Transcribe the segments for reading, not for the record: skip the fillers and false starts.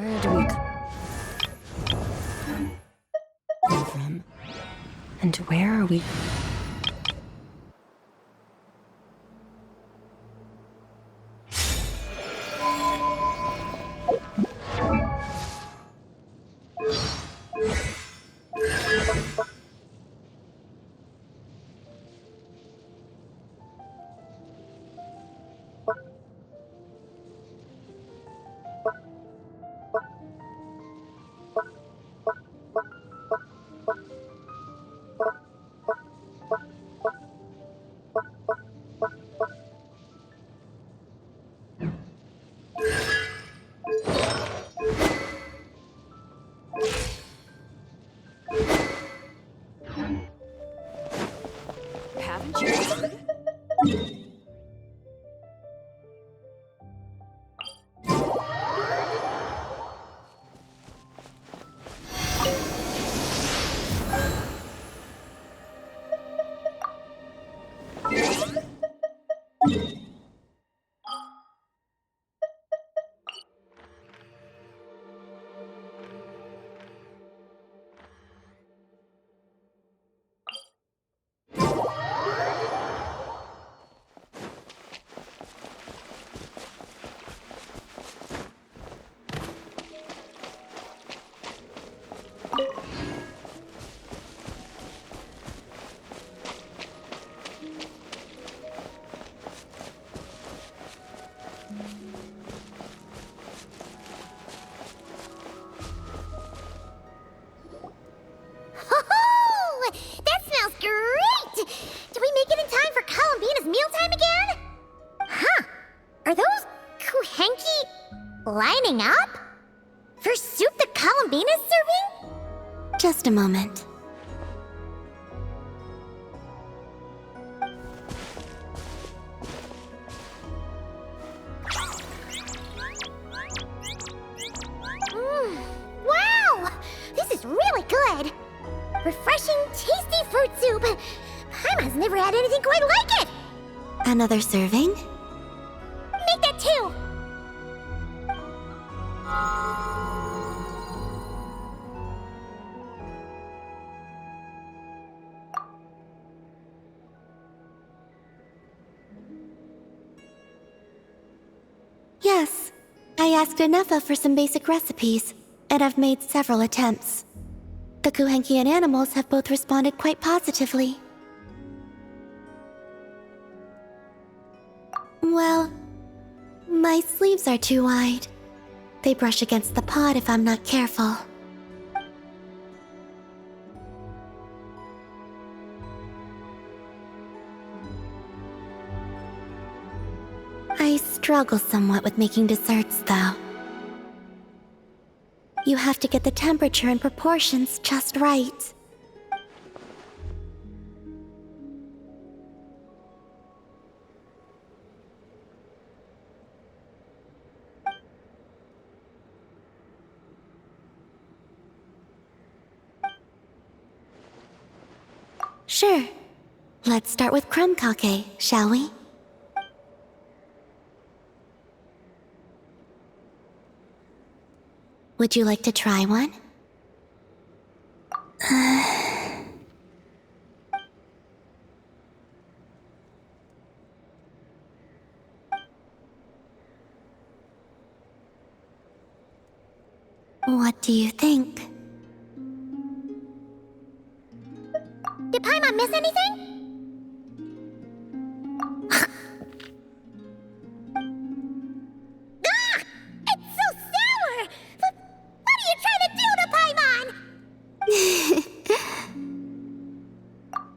Where do we come from? And where are we? Haven't you heard? That smells great! Did we make it in time for Columbina's mealtime again? Huh. Are those Kuhenki lining up? For soup that Columbina's serving? Just a moment. Wow! This is really good! Refreshing, tasty fruit soup! Paimon's never had anything quite like it! Another serving? Make that two! Yes. I asked Anafa for some basic recipes, and I've made several attempts. The Kuhenkian animals have both responded quite positively. Well, my sleeves are too wide. They brush against the pod if I'm not careful. I struggle somewhat with making desserts, though. You have to get the temperature and proportions just right. Sure. Let's start with crumb kake, shall we? Would you like to try one? What do you think? Did Paimon miss anything? Ah! It's so sour! What are you trying to do to Paimon?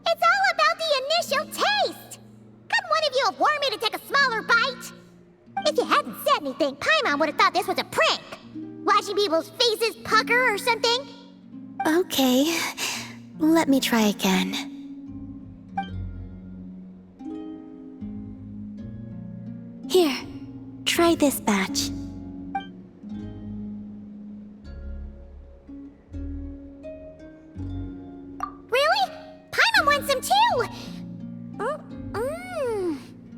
It's all about the initial taste! Couldn't one of you have warned me to take a smaller bite? If you hadn't said anything, Paimon would have thought this was a prank. Watching people's faces pucker or something. Okay. Let me try again. Here, try this batch. Really? Paimon wants some too!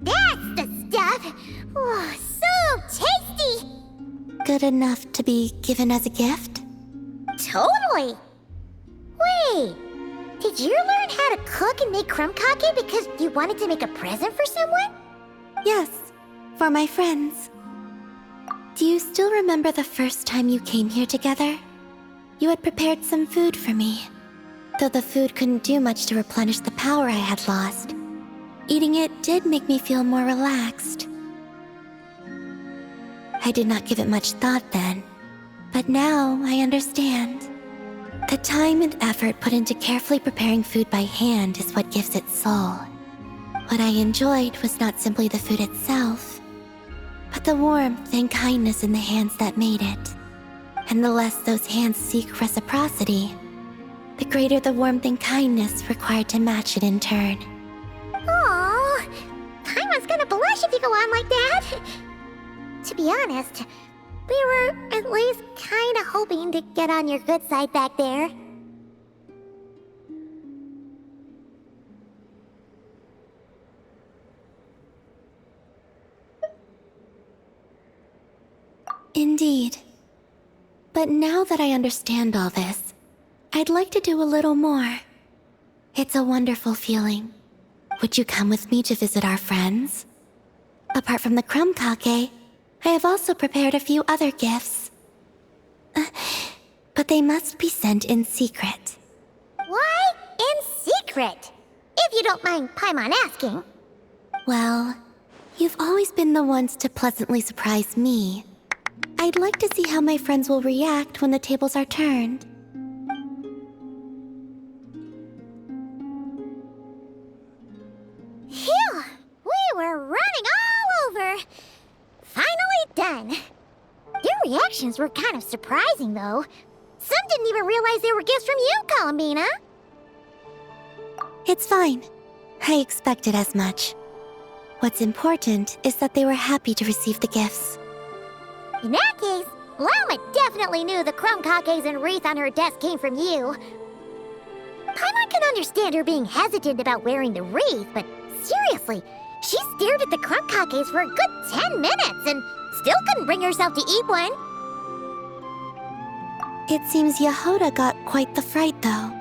That's the stuff! Oh, so tasty! it enough to be given as a gift? Totally! Wait, did you learn how to cook and make crumb kake because you wanted to make a present for someone? Yes, for my friends. Do you still remember the first time you came here together? You had prepared some food for me, though the food couldn't do much to replenish the power I had lost. Eating it did make me feel more relaxed. I did not give it much thought then, but now I understand. The time and effort put into carefully preparing food by hand is what gives it soul. What I enjoyed was not simply the food itself, but the warmth and kindness in the hands that made it. And the less those hands seek reciprocity, the greater the warmth and kindness required to match it in turn. Aww, Paimon's gonna blush if you go on like that. To be honest, we were at least kinda hoping to get on your good side back there. Indeed. But now that I understand all this, I'd like to do a little more. It's a wonderful feeling. Would you come with me to visit our friends? Apart from the crumb kake, I have also prepared a few other gifts. But they must be sent in secret. Why in secret? If you don't mind Paimon asking. Well, you've always been the ones to pleasantly surprise me. I'd like to see how my friends will react when the tables are turned. Phew! We were running all over! Finally done! Their reactions were kind of surprising, though. Some didn't even realize they were gifts from you, Columbina! It's fine. I expected as much. What's important is that they were happy to receive the gifts. In that case, Llama definitely knew the crumb kakes and wreath on her desk came from you. Paimon can understand her being hesitant about wearing the wreath, but seriously, she stared at the crumb kakes for a good 10 minutes and still couldn't bring herself to eat one. It seems Yahoda got quite the fright, though.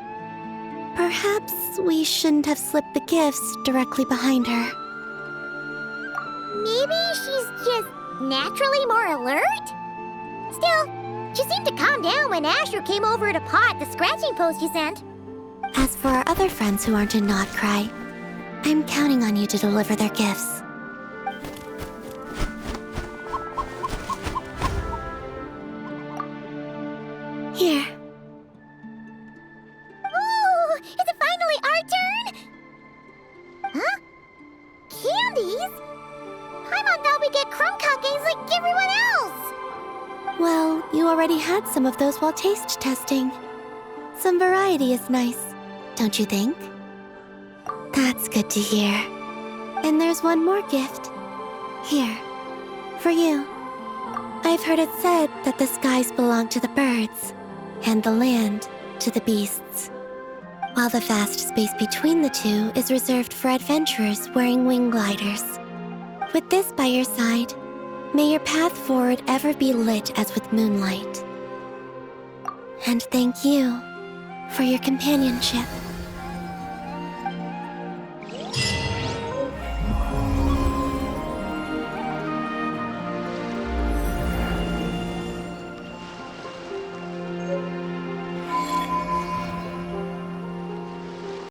Perhaps we shouldn't have slipped the gifts directly behind her. Maybe she's just naturally more alert? Still, she seemed to calm down when Asher came over to paw at the scratching post you sent. As for our other friends who aren't in Nodcry, I'm counting on you to deliver their gifts. Here. Ooh, is it finally our turn? Huh? Candies? Paimon thought we'd get crumb kakes like everyone else. Well, you already had some of those while taste testing. Some variety is nice, don't you think? That's good to hear. And there's one more gift. Here, for you. I've heard it said that the skies belong to the birds, and the land to the beasts, while the vast space between the two is reserved for adventurers wearing wing gliders. With this by your side, may your path forward ever be lit as with moonlight. And thank you for your companionship.